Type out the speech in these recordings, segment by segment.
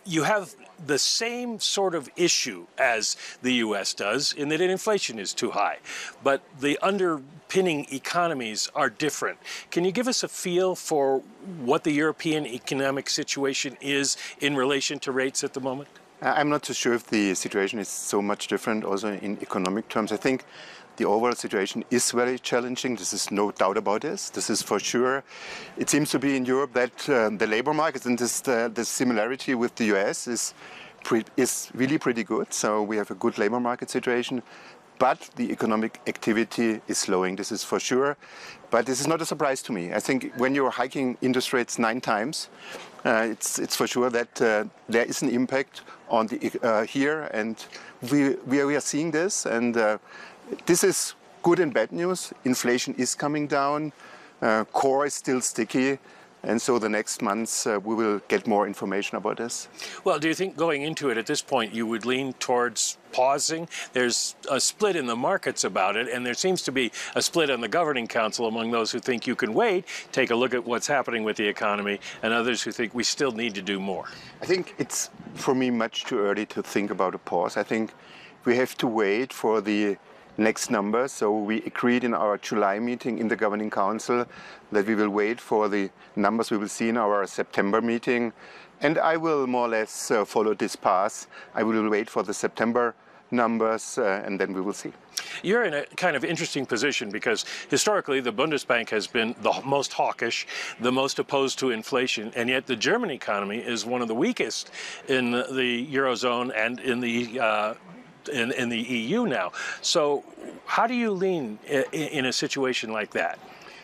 you have the same sort of issue as the U.S. does in that inflation is too high, but the underpinning economies are different. Can you give us a feel for what the European economic situation is in relation to rates at the moment? I'm not so sure if the situation is so much different also in economic terms. I think the overall situation is very challenging. This is no doubt about this. This is for sure. It seems to be in Europe that the labor market and the similarity with the US is really pretty good. So we have a good labor market situation. But the economic activity is slowing, this is for sure. But this is not a surprise to me. I think when you're hiking interest rates 9 times, it's for sure that there is an impact on the here, and we are seeing this. And this is good and bad news. Inflation is coming down. Core is still sticky. And so the next months we will get more information about this. Well, do you think going into it at this point you would lean towards pausing? There's a split in the markets about it, and there seems to be a split on the Governing Council among those who think you can wait, take a look at what's happening with the economy, and others who think we still need to do more. I think it's, for me, much too early to think about a pause. I think we have to wait for the next numbers. So we agreed in our July meeting in the Governing Council that we will wait for the numbers we will see in our September meeting. And I will more or less follow this path. I will wait for the September numbers and then we will see. You're in a kind of interesting position because historically the Bundesbank has been the most hawkish, the most opposed to inflation, and yet the German economy is one of the weakest in the Eurozone and in the EU now. So how do you lean in a situation like that?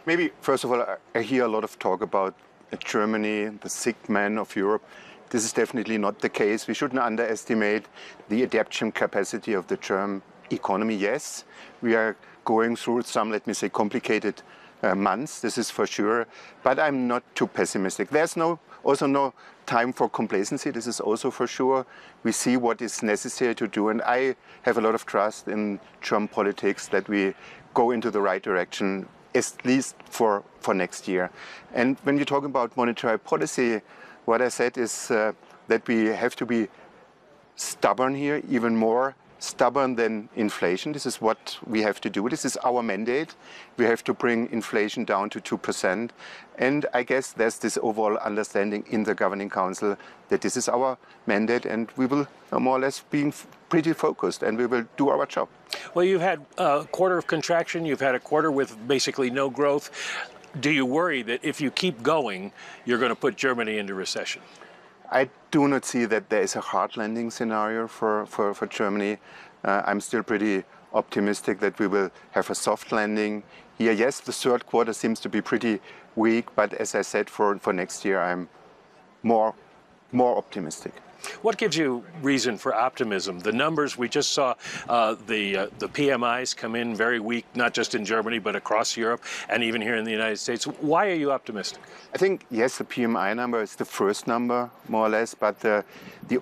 Maybe, first of all, I hear a lot of talk about Germany, the sick man of Europe. This is definitely not the case. We shouldn't underestimate the adaptation capacity of the German economy. Yes, we are going through some, let me say, complicated months, this is for sure, but I'm not too pessimistic. There's also no time for complacency, this is also for sure. We see what is necessary to do, and I have a lot of trust in German politics that we go into the right direction, at least for next year. And when you talk about monetary policy, what I said is that we have to be stubborn here, even more stubborn than inflation. This is what we have to do. This is our mandate. We have to bring inflation down to 2%. And I guess there's this overall understanding in the Governing Council that this is our mandate, and we will more or less be pretty focused, and we will do our job. Well, you've had a quarter of contraction. You've had a quarter with basically no growth. Do you worry that if you keep going, you're going to put Germany into recession? I do not see that there is a hard landing scenario for Germany. I'm still pretty optimistic that we will have a soft landing here. Yes, the third quarter seems to be pretty weak, but as I said, for next year, I'm more optimistic. What gives you reason for optimism? The numbers we just saw, the PMIs come in very weak, not just in Germany, but across Europe and even here in the United States. Why are you optimistic? I think, yes, the PMI number is the first number, more or less, but the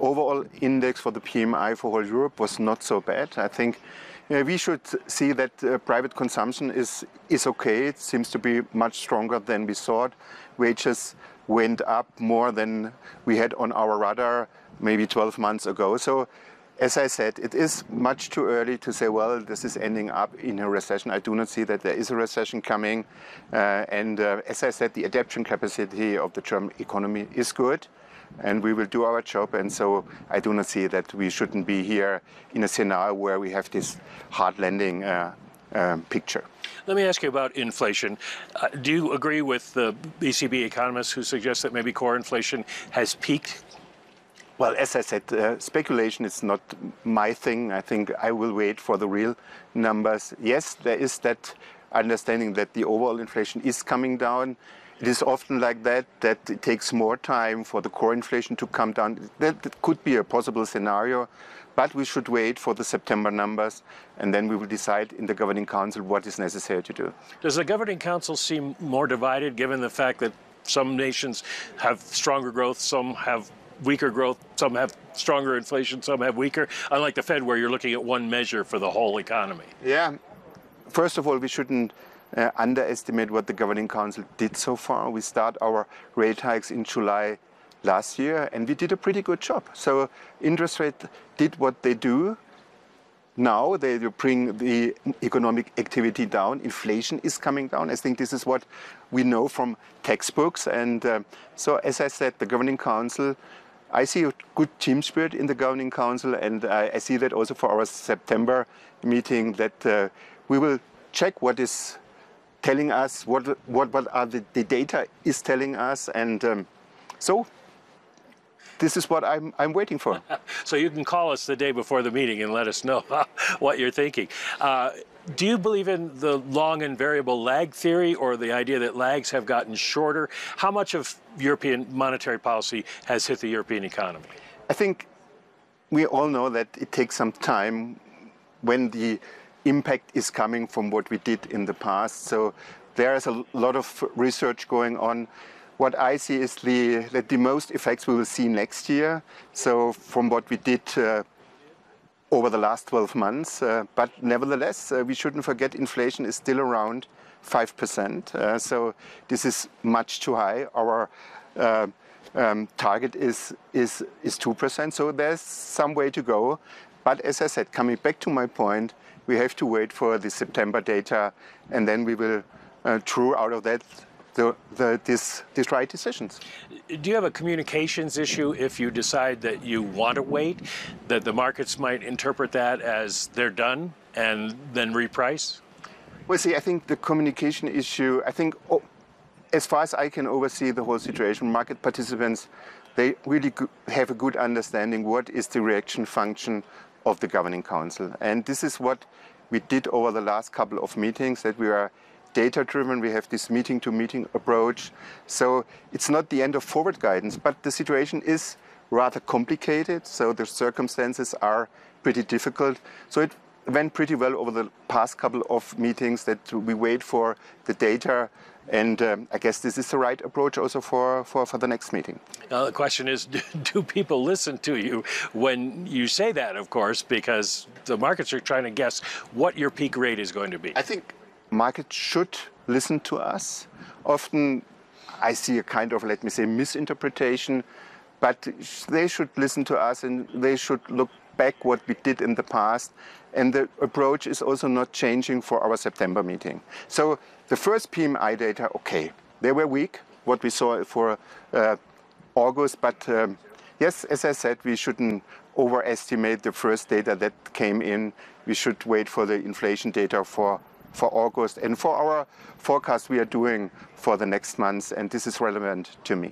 overall index for the PMI for whole Europe was not so bad. I think we should see that private consumption is okay. It seems to be much stronger than we thought. Wages went up more than we had on our radar maybe 12 months ago. So, as I said, it is much too early to say, well, this is ending up in a recession. I do not see that there is a recession coming. As I said, the adaptation capacity of the German economy is good, and we will do our job. And so I do not see that we shouldn't be here in a scenario where we have this hard landing picture. Let me ask you about inflation. Do you agree with the ECB economists who suggest that maybe core inflation has peaked? Well, as I said, speculation is not my thing. I think I will wait for the real numbers. Yes, there is that understanding that the overall inflation is coming down. It is often like that it takes more time for the core inflation to come down. That could be a possible scenario, but we should wait for the September numbers, and then we will decide in the Governing Council what is necessary to do. Does the Governing Council seem more divided, given the fact that some nations have stronger growth, some have weaker growth, some have stronger inflation, some have weaker, unlike the Fed where you're looking at one measure for the whole economy? Yeah. First of all, we shouldn't underestimate what the Governing Council did so far. We start our rate hikes in July last year, and we did a pretty good job. So interest rate did what they do. Now they bring the economic activity down. Inflation is coming down. I think this is what we know from textbooks. And so, as I said, the Governing Council, I see a good team spirit in the Governing Council, and I see that also for our September meeting, that we will check what is telling us, what are the data is telling us, and so this is what I'm waiting for. So you can call us the day before the meeting and let us know what you're thinking. Do you believe in the long and variable lag theory, or the idea that lags have gotten shorter? How much of European monetary policy has hit the European economy? I think we all know that it takes some time when the impact is coming from what we did in the past. So there is a lot of research going on. What I see is that the most effects we will see next year. So from what we did over the last 12 months. But nevertheless, we shouldn't forget inflation is still around 5%. So this is much too high. Our target is 2%. So there's some way to go. But as I said, coming back to my point, we have to wait for the September data, and then we will draw out of that these right decisions. Do you have a communications issue if you decide that you want to wait, that the markets might interpret that as they're done and then reprice? Well, see, I think the communication issue, as far as I can oversee the whole situation, market participants, they really have a good understanding what is the reaction function of the Governing Council. And this is what we did over the last couple of meetings, that we are data-driven. We have this meeting-to-meeting approach. So it's not the end of forward guidance, but the situation is rather complicated. So the circumstances are pretty difficult. So it went pretty well over the past couple of meetings that we wait for the data. And I guess this is the right approach also for the next meeting. Now, the question is, do people listen to you when you say that, of course, because the markets are trying to guess what your peak rate is going to be? I think markets should listen to us. Often I see a kind of, let me say, misinterpretation, but they should listen to us and they should look back what we did in the past. And the approach is also not changing for our September meeting. So the first PMI data, okay, they were weak, what we saw for August, but yes, as I said, we shouldn't overestimate the first data that came in. We should wait for the inflation data for August and for our forecast we are doing for the next months, and this is relevant to me.